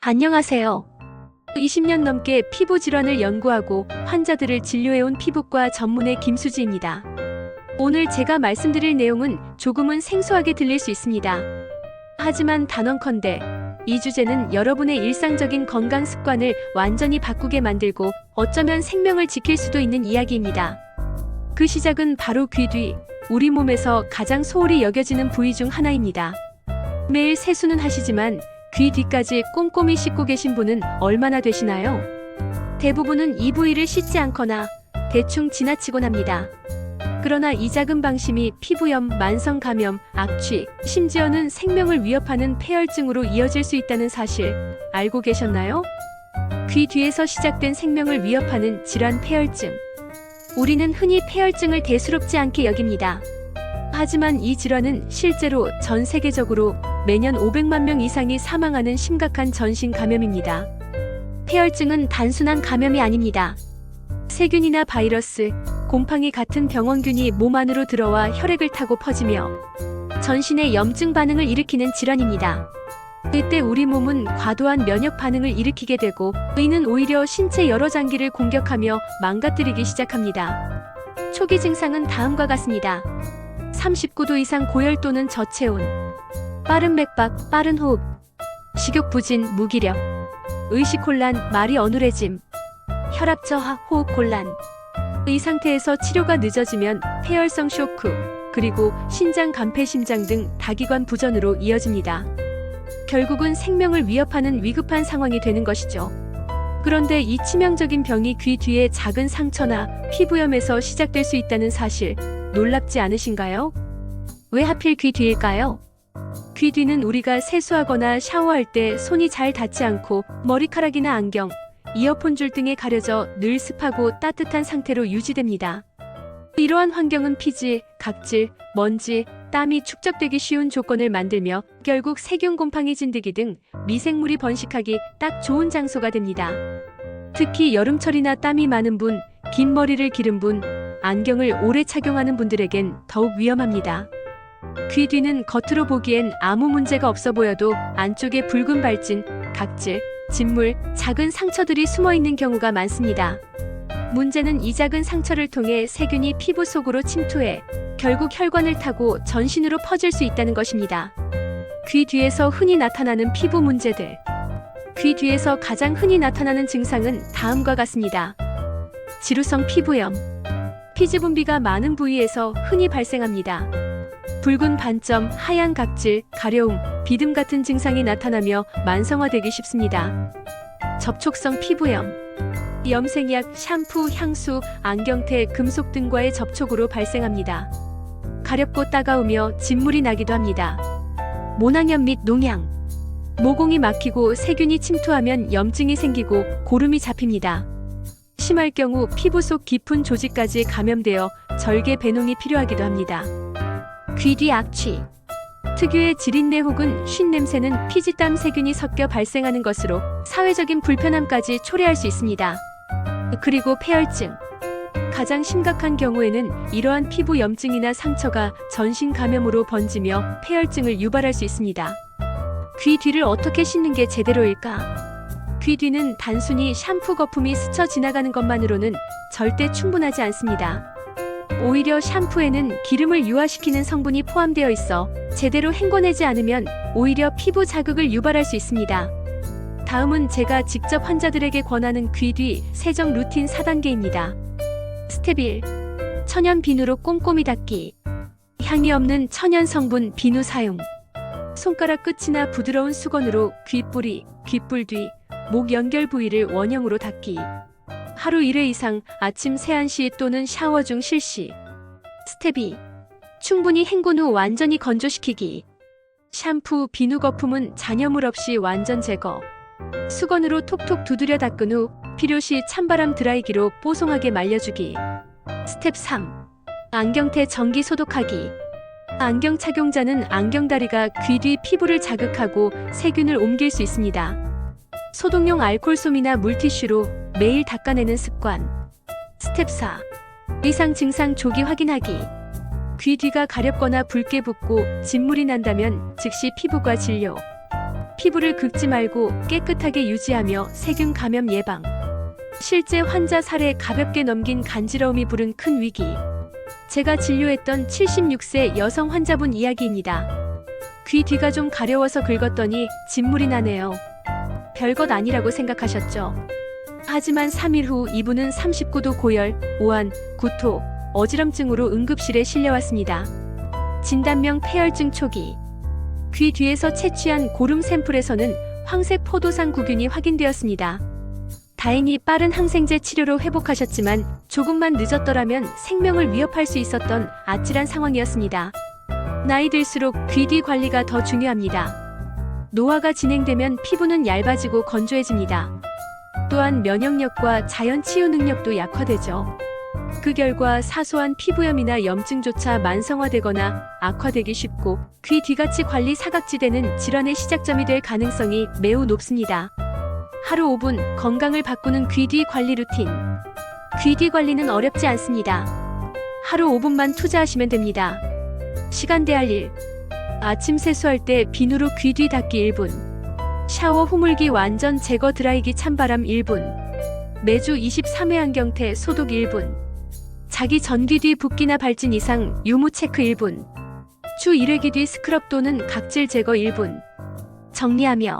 안녕하세요. 20년 넘게 피부 질환을 연구하고 환자들을 진료해온 피부과 전문의 김수지입니다. 오늘 제가 말씀드릴 내용은 조금은 생소하게 들릴 수 있습니다. 하지만 단언컨대 이 주제는 여러분의 일상적인 건강 습관을 완전히 바꾸게 만들고 어쩌면 생명을 지킬 수도 있는 이야기입니다. 그 시작은 바로 귀 뒤, 우리 몸에서 가장 소홀히 여겨지는 부위 중 하나입니다. 매일 세수는 하시지만 귀 뒤까지 꼼꼼히 씻고 계신 분은 얼마나 되시나요? 대부분은 이 부위를 씻지 않거나 대충 지나치곤 합니다. 그러나 이 작은 방심이 피부염, 만성 감염, 악취, 심지어는 생명을 위협하는 폐혈증으로 이어질 수 있다는 사실 알고 계셨나요? 귀 뒤에서 시작된 생명을 위협하는 질환 폐혈증. 우리는 흔히 폐혈증을 대수롭지 않게 여깁니다. 하지만 이 질환은 실제로 전 세계적으로 매년 500만 명 이상이 사망하는 심각한 전신 감염입니다. 폐혈증은 단순한 감염이 아닙니다. 세균이나 바이러스, 곰팡이 같은 병원균이 몸 안으로 들어와 혈액을 타고 퍼지며 전신에 염증 반응을 일으키는 질환입니다. 이때 우리 몸은 과도한 면역 반응을 일으키게 되고 이는 오히려 신체 여러 장기를 공격하며 망가뜨리기 시작합니다. 초기 증상은 다음과 같습니다. 39도 이상 고열 또는 저체온, 빠른 맥박, 빠른 호흡, 식욕 부진, 무기력, 의식혼란, 말이 어눌해짐, 혈압 저하, 호흡 곤란. 이 상태에서 치료가 늦어지면 폐혈성 쇼크, 그리고 신장 간폐심장 등 다기관 부전으로 이어집니다. 결국은 생명을 위협하는 위급한 상황이 되는 것이죠. 그런데 이 치명적인 병이 귀 뒤의 작은 상처나 피부염에서 시작될 수 있다는 사실 놀랍지 않으신가요? 왜 하필 귀 뒤일까요? 귀 뒤는 우리가 세수하거나 샤워할 때 손이 잘 닿지 않고 머리카락이나 안경, 이어폰 줄 등에 가려져 늘 습하고 따뜻한 상태로 유지됩니다. 이러한 환경은 피지, 각질, 먼지, 땀이 축적되기 쉬운 조건을 만들며 결국 세균 곰팡이 진드기 등 미생물이 번식하기 딱 좋은 장소가 됩니다. 특히 여름철이나 땀이 많은 분, 긴 머리를 기른 분, 안경을 오래 착용하는 분들에겐 더욱 위험합니다. 귀 뒤는 겉으로 보기엔 아무 문제가 없어 보여도 안쪽에 붉은 발진, 각질, 진물, 작은 상처들이 숨어 있는 경우가 많습니다. 문제는 이 작은 상처를 통해 세균이 피부 속으로 침투해 결국 혈관을 타고 전신으로 퍼질 수 있다는 것입니다. 귀 뒤에서 흔히 나타나는 피부 문제들. 귀 뒤에서 가장 흔히 나타나는 증상은 다음과 같습니다. 지루성 피부염. 피지 분비가 많은 부위에서 흔히 발생합니다. 붉은 반점, 하얀 각질, 가려움, 비듬 같은 증상이 나타나며 만성화되기 쉽습니다. 접촉성 피부염. 염색약, 샴푸, 향수, 안경테, 금속 등과의 접촉으로 발생합니다. 가렵고 따가우며 진물이 나기도 합니다. 모낭염 및 농양. 모공이 막히고 세균이 침투하면 염증이 생기고 고름이 잡힙니다. 심할 경우 피부 속 깊은 조직까지 감염되어 절개 배농이 필요하기도 합니다. 귀 뒤 악취. 특유의 지린내 혹은 쉰 냄새는 피지땀 세균이 섞여 발생하는 것으로 사회적인 불편함까지 초래할 수 있습니다. 그리고 폐혈증. 가장 심각한 경우에는 이러한 피부 염증이나 상처가 전신 감염으로 번지며 폐혈증을 유발할 수 있습니다. 귀 뒤를 어떻게 씻는 게 제대로일까? 귀 뒤는 단순히 샴푸 거품이 스쳐 지나가는 것만으로는 절대 충분하지 않습니다. 오히려 샴푸에는 기름을 유화시키는 성분이 포함되어 있어 제대로 헹궈내지 않으면 오히려 피부 자극을 유발할 수 있습니다. 다음은 제가 직접 환자들에게 권하는 귀 뒤 세정 루틴 4단계입니다. 스텝 1. 천연 비누로 꼼꼼히 닦기. 향이 없는 천연 성분 비누 사용. 손가락 끝이나 부드러운 수건으로 귓뿌리, 귓불 뒤, 목 연결 부위를 원형으로 닦기. 하루 1회 이상 아침 세안 시 또는 샤워 중 실시. 스텝 2. 충분히 헹군 후 완전히 건조시키기. 샴푸, 비누 거품은 잔여물 없이 완전 제거. 수건으로 톡톡 두드려 닦은 후 필요시 찬바람 드라이기로 뽀송하게 말려주기. 스텝 3. 안경테 정기 소독하기. 안경 착용자는 안경다리가 귀 뒤 피부를 자극하고 세균을 옮길 수 있습니다. 소독용 알콜솜이나 물티슈로 매일 닦아내는 습관. 스텝 4. 이상 증상 조기 확인하기. 귀 뒤가 가렵거나 붉게 붓고 진물이 난다면 즉시 피부과 진료. 피부를 긁지 말고 깨끗하게 유지하며 세균 감염 예방. 실제 환자 사례 가볍게 넘긴 간지러움이 부른 큰 위기. 제가 진료했던 76세 여성 환자분 이야기입니다. 귀 뒤가 좀 가려워서 긁었더니 진물이 나네요. 별것 아니라고 생각하셨죠? 하지만 3일 후 이분은 39도 고열, 오한, 구토, 어지럼증으로 응급실에 실려왔습니다. 진단명 폐혈증 초기. 귀 뒤에서 채취한 고름 샘플에서는 황색 포도상 구균이 확인되었습니다. 다행히 빠른 항생제 치료로 회복하셨지만 조금만 늦었더라면 생명을 위협할 수 있었던 아찔한 상황이었습니다. 나이 들수록 귀 뒤 관리가 더 중요합니다. 노화가 진행되면 피부는 얇아지고 건조해집니다. 또한 면역력과 자연 치유 능력도 약화되죠. 그 결과 사소한 피부염이나 염증조차 만성화되거나 악화되기 쉽고 귀 뒤같이 관리 사각지대는 질환의 시작점이 될 가능성이 매우 높습니다. 하루 5분 건강을 바꾸는 귀 뒤 관리 루틴. 귀 뒤 관리는 어렵지 않습니다. 하루 5분만 투자하시면 됩니다. 시간 대할 일. 아침 세수할 때 비누로 귀 뒤 닦기 1분. 샤워 후물기 완전 제거 드라이기 찬바람 1분. 매주 23회 안경테 소독 1분. 자기 전 귀 뒤 붓기나 발진 이상 유무 체크 1분. 주 1회 귀 뒤 스크럽 또는 각질 제거 1분. 정리하며.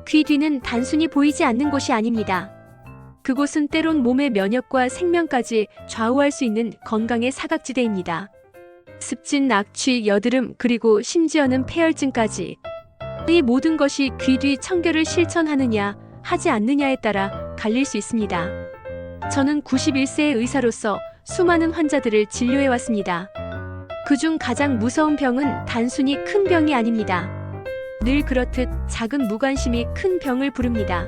귀 뒤는 단순히 보이지 않는 곳이 아닙니다. 그곳은 때론 몸의 면역과 생명까지 좌우할 수 있는 건강의 사각지대입니다. 습진, 악취, 여드름, 그리고 심지어는 폐혈증까지. 이 모든 것이 귀 뒤 청결을 실천하느냐, 하지 않느냐에 따라 갈릴 수 있습니다. 저는 91세의 의사로서 수많은 환자들을 진료해왔습니다. 그중 가장 무서운 병은 단순히 큰 병이 아닙니다. 늘 그렇듯 작은 무관심이 큰 병을 부릅니다.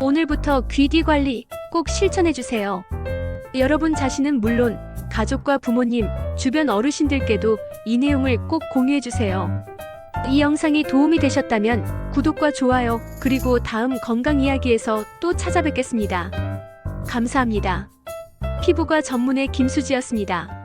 오늘부터 귀 뒤 관리 꼭 실천해주세요. 여러분 자신은 물론 가족과 부모님, 주변 어르신들께도 이 내용을 꼭 공유해주세요. 이 영상이 도움이 되셨다면 구독과 좋아요, 그리고 다음 건강 이야기에서 또 찾아뵙겠습니다. 감사합니다. 피부과 전문의 김수지였습니다.